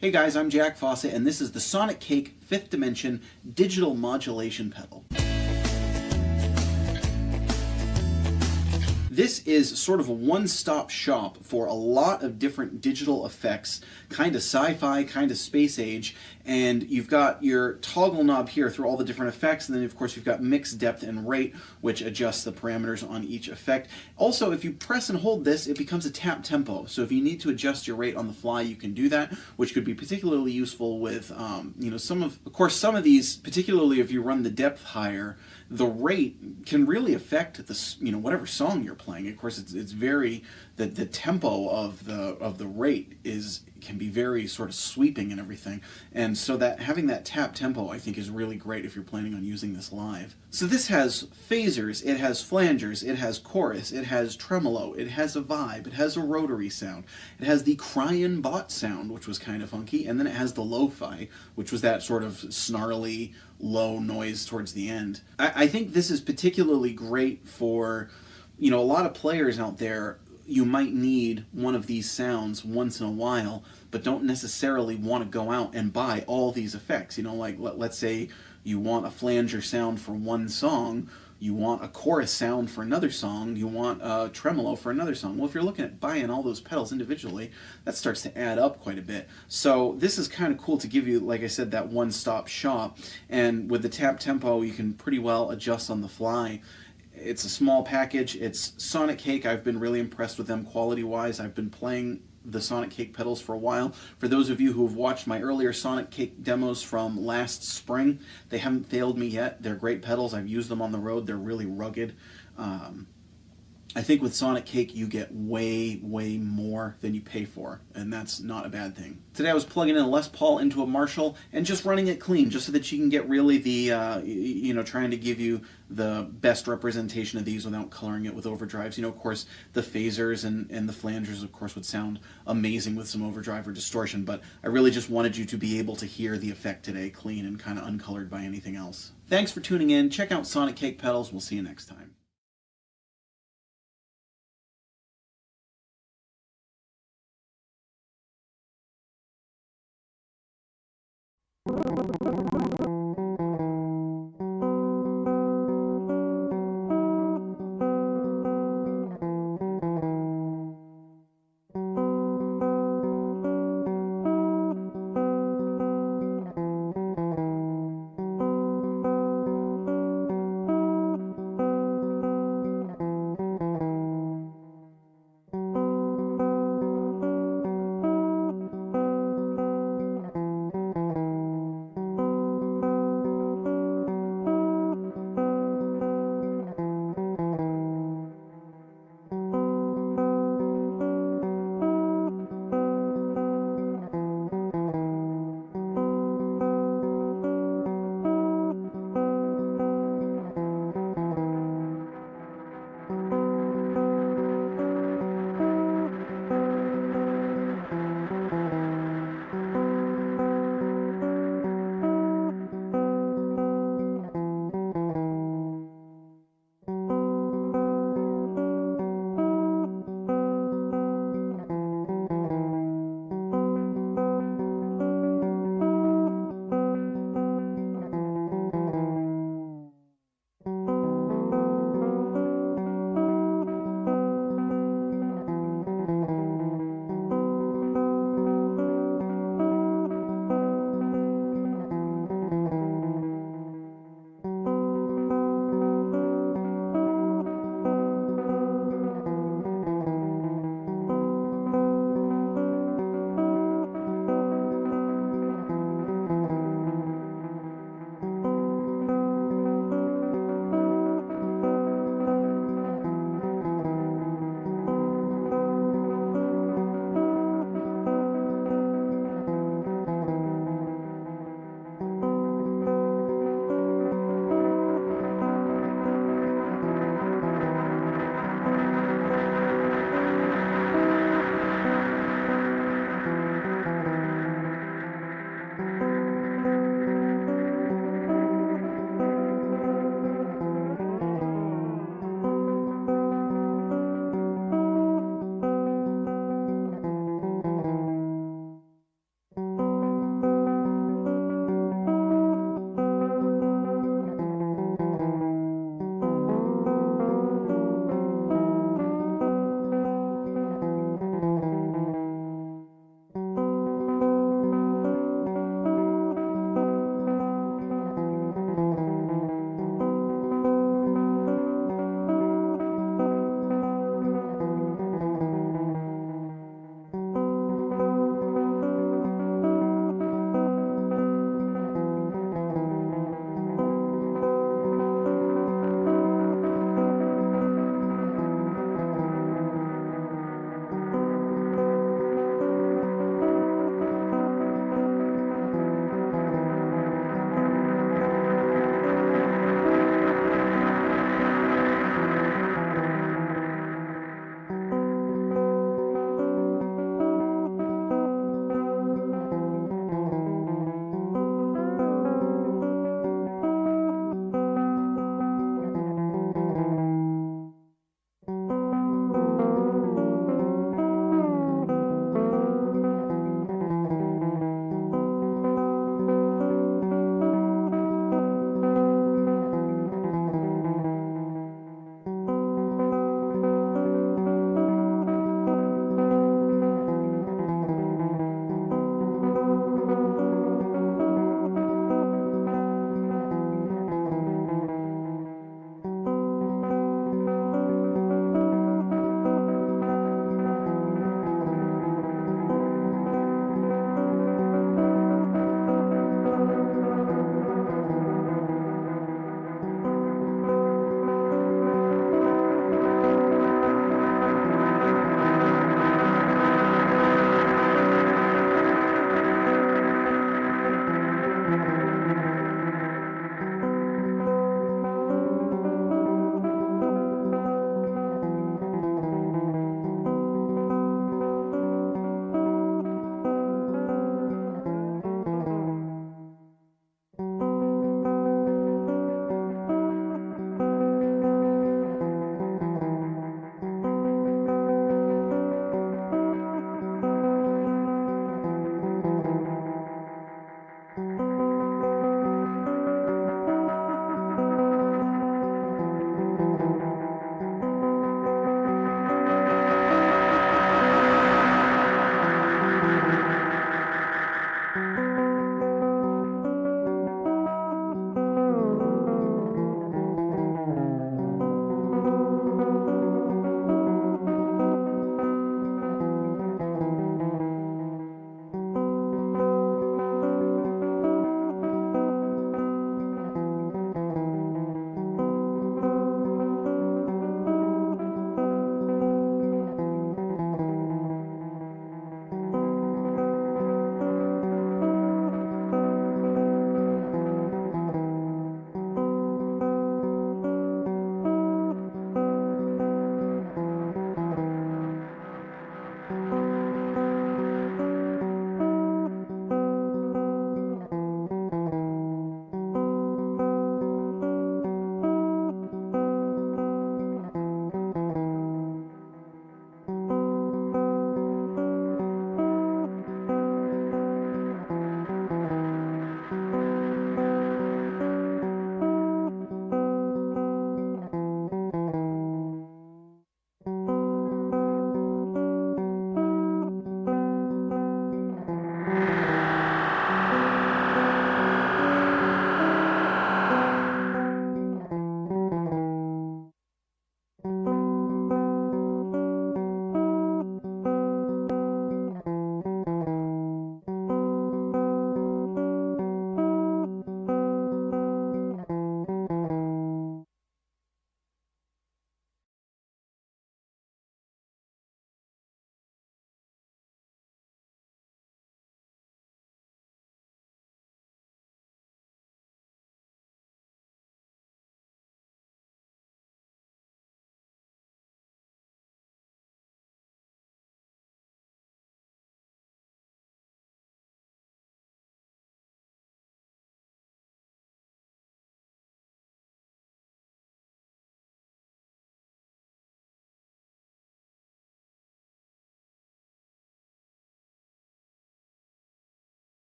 Hey guys, I'm Jack Fawcett, and this is the SONICAKE 5th Dimension Digital Modulation Pedal. This is sort of a one-stop shop for a lot of different digital effects, kind of sci-fi, kind of space age, and you've got your toggle knob here through all the different effects, and then of course you've got mix, depth, and rate, which adjusts the parameters on each effect. Also, if you press and hold this, it becomes a tap tempo, so if you need to adjust your rate on the fly, you can do that, which could be particularly useful with, some of these, particularly if you run the depth higher, the rate can really affect the, whatever song you're playing. Of course, it's very, the tempo of the rate can be very sort of sweeping and everything, and so that having that tap tempo I think is really great if you're planning on using this live. So this has phasers, it has flangers, it has chorus, it has tremolo, it has a vibe, it has a rotary sound, it has the cryin' bot sound, which was kind of funky, and then it has the lo-fi, which was that sort of snarly low noise towards the end. I think this is particularly great for, a lot of players out there. You might need one of these sounds once in a while, but don't necessarily want to go out and buy all these effects. Like let's say you want a flanger sound for one song, you want a chorus sound for another song, you want a tremolo for another song. Well, if you're looking at buying all those pedals individually, that starts to add up quite a bit. So this is kind of cool to give you, like I said, that one-stop shop. And with the tap tempo, you can pretty well adjust on the fly. It's a small package. It's SONICAKE. I've been really impressed with them quality-wise. I've been playing the SONICAKE pedals for a while. For those of you who have watched my earlier SONICAKE demos from last spring, they haven't failed me yet. They're great pedals. I've used them on the road. They're really rugged. I think with SONICAKE you get way more than you pay for, and that's not a bad thing. Today I was plugging in a Les Paul into a Marshall and just running it clean, just so that you can get really the, trying to give you the best representation of these without coloring it with overdrives. Of course, the phasers and the flangers, of course, would sound amazing with some overdrive or distortion, but I really just wanted you to be able to hear the effect today clean and kind of uncolored by anything else. Thanks for tuning in. Check out SONICAKE pedals. We'll see you next time.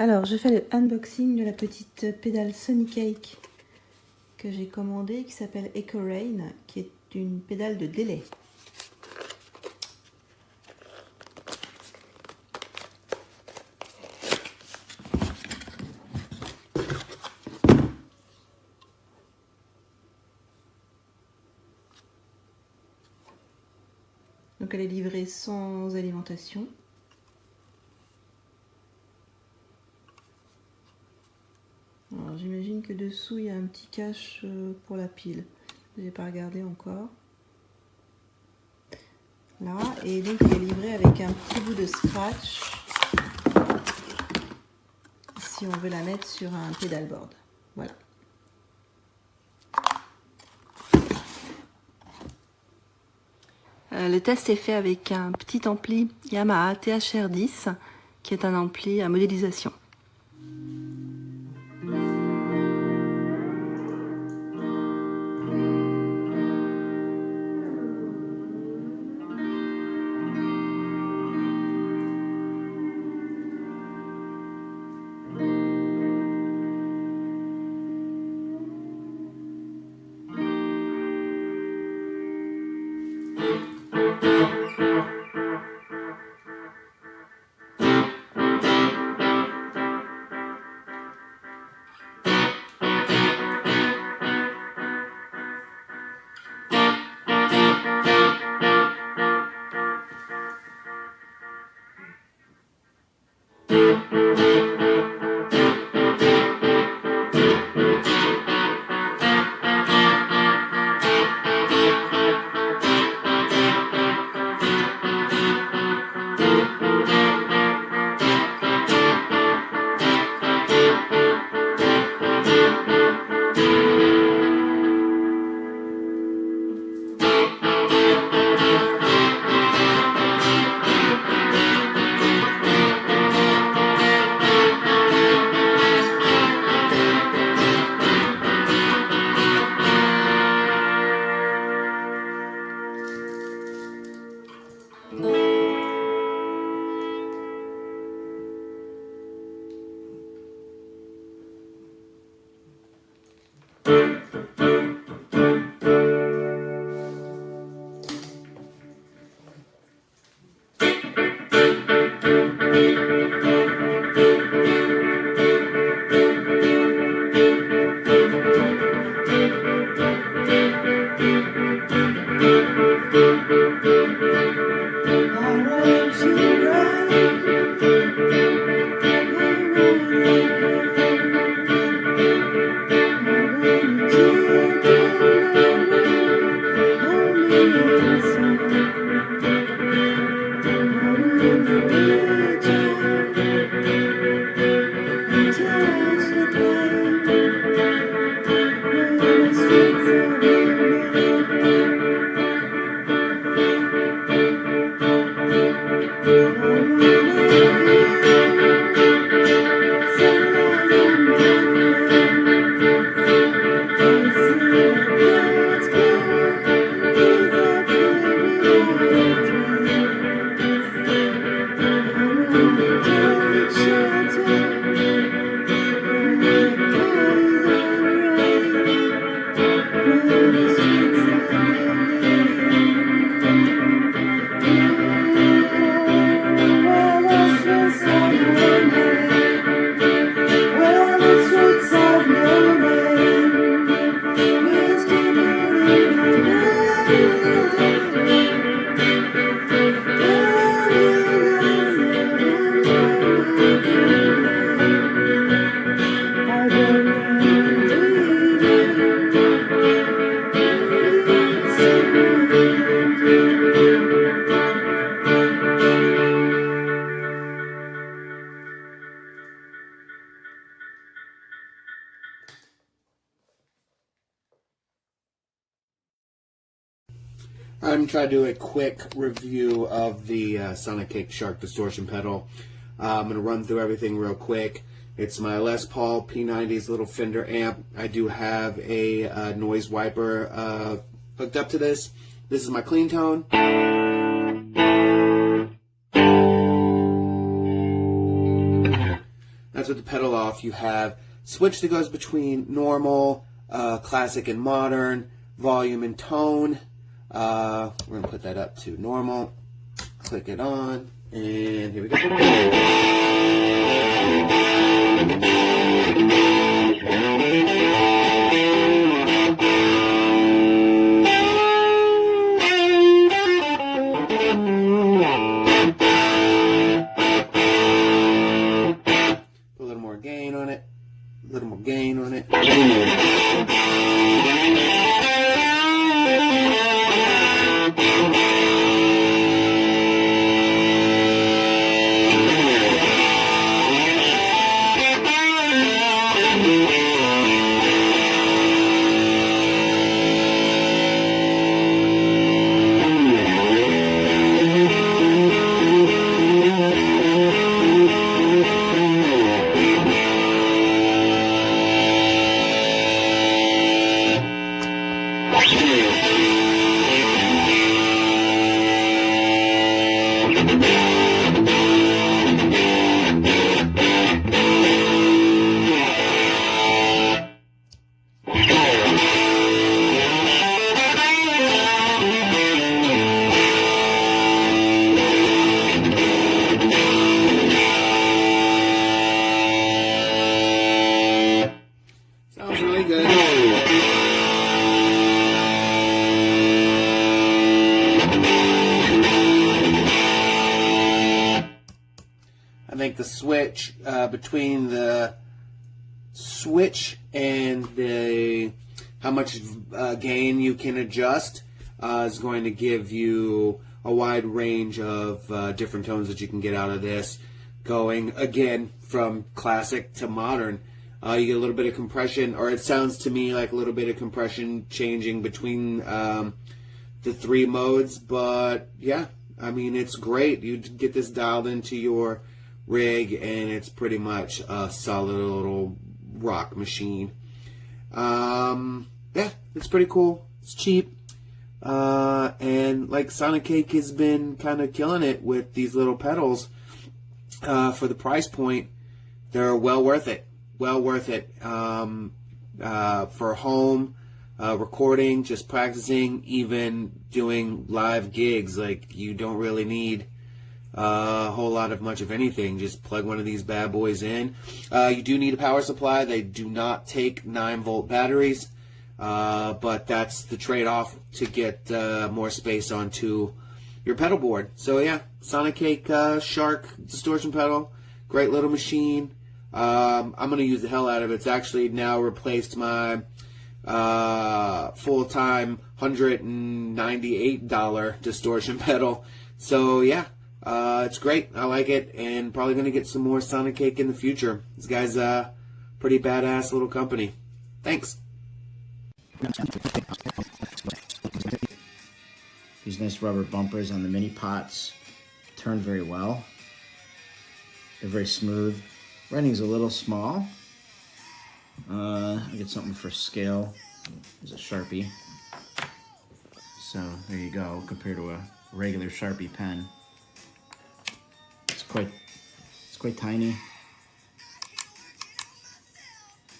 Alors, je fais le unboxing de la petite pédale SONICAKE que j'ai commandée, qui s'appelle Echo Rain, qui est une pédale de délai. Donc elle est livrée sans alimentation. Alors j'imagine que dessous il y a un petit cache pour la pile. Je n'ai pas regardé encore. Là, et donc il est livré avec un petit bout de scratch si on veut la mettre sur un pédalboard. Voilà. Le test est fait avec un petit ampli Yamaha THR10 qui est un ampli à modélisation. I'm trying to do a quick review of the SONICAKE Shark distortion pedal. I'm going to run through everything real quick. It's my Les Paul P90's little Fender amp. I do have a noise wiper hooked up to this. This is my clean tone. That's with the pedal off. You have switch that goes between normal, classic and modern, volume and tone. We're going to put that up to normal. Click it on, and here we go. Put a little more gain on it. A little more gain on it. Sounds really good. I think the switch between the switch and the how much gain you can adjust is going to give you a wide range of different tones that you can get out of this. Going again from classic to modern, you get a little bit of compression, or it sounds to me like a little bit of compression changing between the three modes. But yeah, I mean, it's great. You get this dialed into your rig, and it's pretty much a solid little rock machine. Yeah, it's pretty cool. It's cheap. And like SONICAKE has been kind of killing it with these little pedals for the price point. They're well worth it. Well worth it for home recording, just practicing, even doing live gigs. Like, you don't really need a whole lot of much of anything. Just plug one of these bad boys in. You do need a power supply. They do not take 9-volt batteries, but that's the trade-off to get more space onto your pedal board. So yeah, SONICAKE Shark distortion pedal, great little machine. I'm going to use the hell out of it. It's actually now replaced my full-time $198 distortion pedal. So yeah, it's great. I like it, and probably going to get some more SONICAKE in the future. This guy's a pretty badass little company. Thanks. These nice rubber bumpers on the mini pots turn very well. They're very smooth. Writing's a little small. I get something for scale. There's a Sharpie. So there you go, compared to a regular Sharpie pen. It's quite tiny.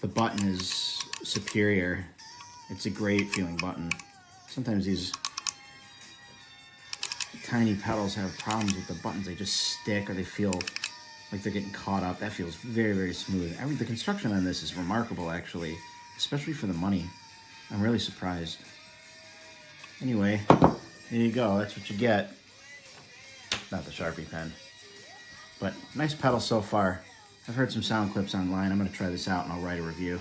The button is superior. It's a great feeling button. Sometimes these tiny pedals have problems with the buttons. They just stick, or they feel like they're getting caught up. That feels very, very smooth. The construction on this is remarkable, actually, especially for the money. I'm really surprised. Anyway, there you go. That's what you get. Not the Sharpie pen. But nice pedal so far. I've heard some sound clips online. I'm going to try this out, and I'll write a review.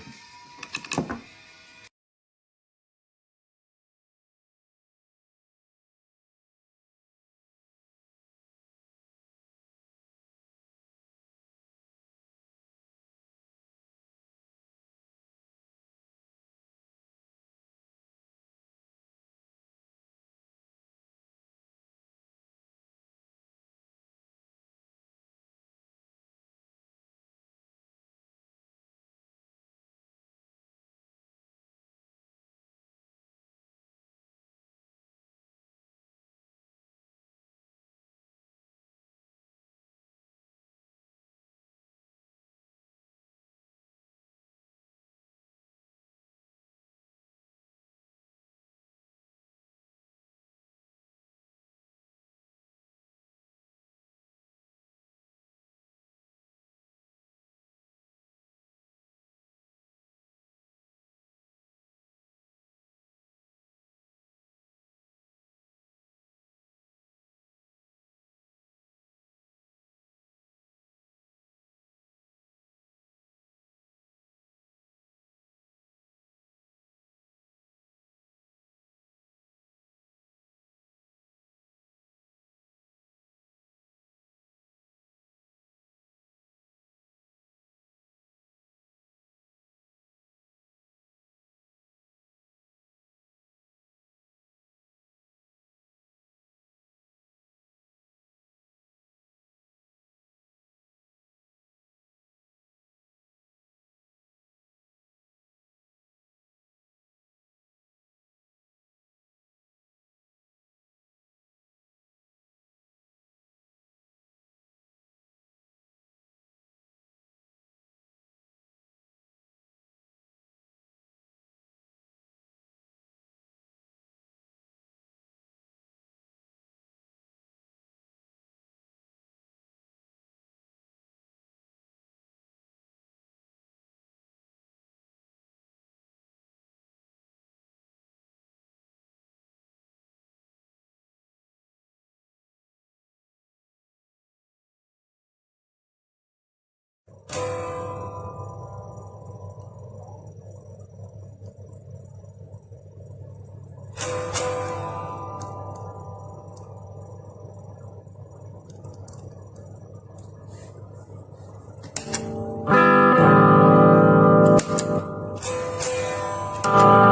Bye.